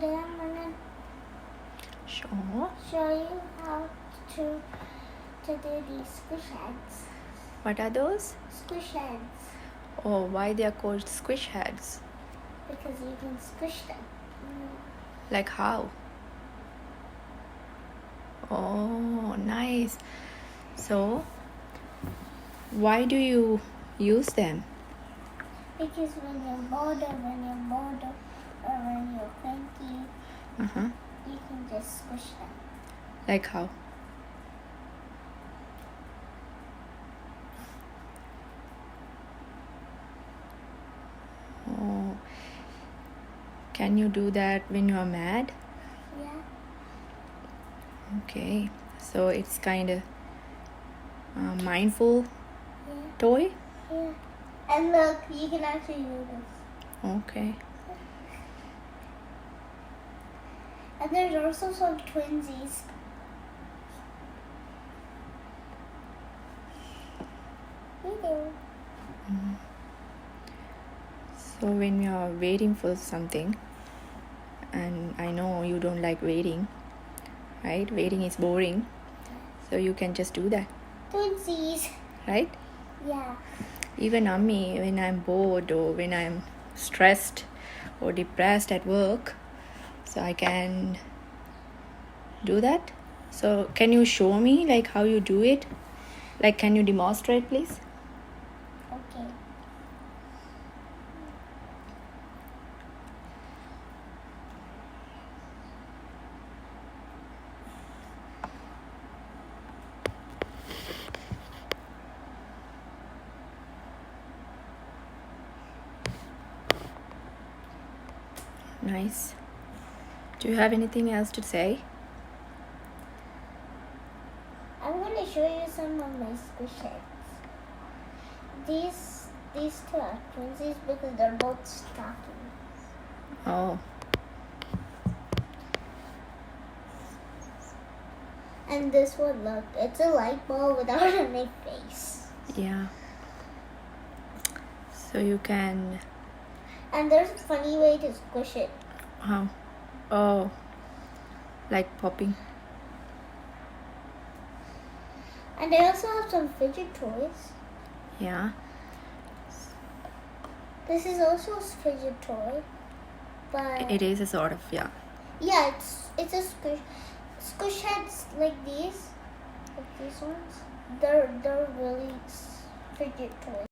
today I'm gonna Sure. show you how to do these squish heads. What are those? Squish heads. Oh, why they are called squish heads? Because you can squish them. Like how? Oh, nice. So, why do you use them? Because when you're bored or when you're cranky, Uh-huh. you can just squish them. Like how? Oh. Can you do that when you are mad? Yeah. Okay. So it's kind of mindful Yeah. toy? Yeah. And look, you can actually do this. Okay. And there's also some twinsies. Hello. So when you are waiting for something, and I know you don't like waiting, right? Waiting is boring. So you can just do that, Twinsies. right? Yeah. Even me, when I'm bored or when I'm stressed or depressed at work, so I can do that. So can you show me like how you do it? Like, can you demonstrate, please? Okay. Nice. Do you have anything else to say? I'm going to show you some of my squish heads. These two are twinsies because they're both stockings. Oh, And this one, look, it's a light bulb without any face. yeah. So you can... And there's a funny way to squish it. How? Oh, like popping. And I also have some fidget toys. Yeah. This is also a fidget toy, but It is a sort of, yeah. yeah, it's a squish heads like these ones. They're really fidget toys.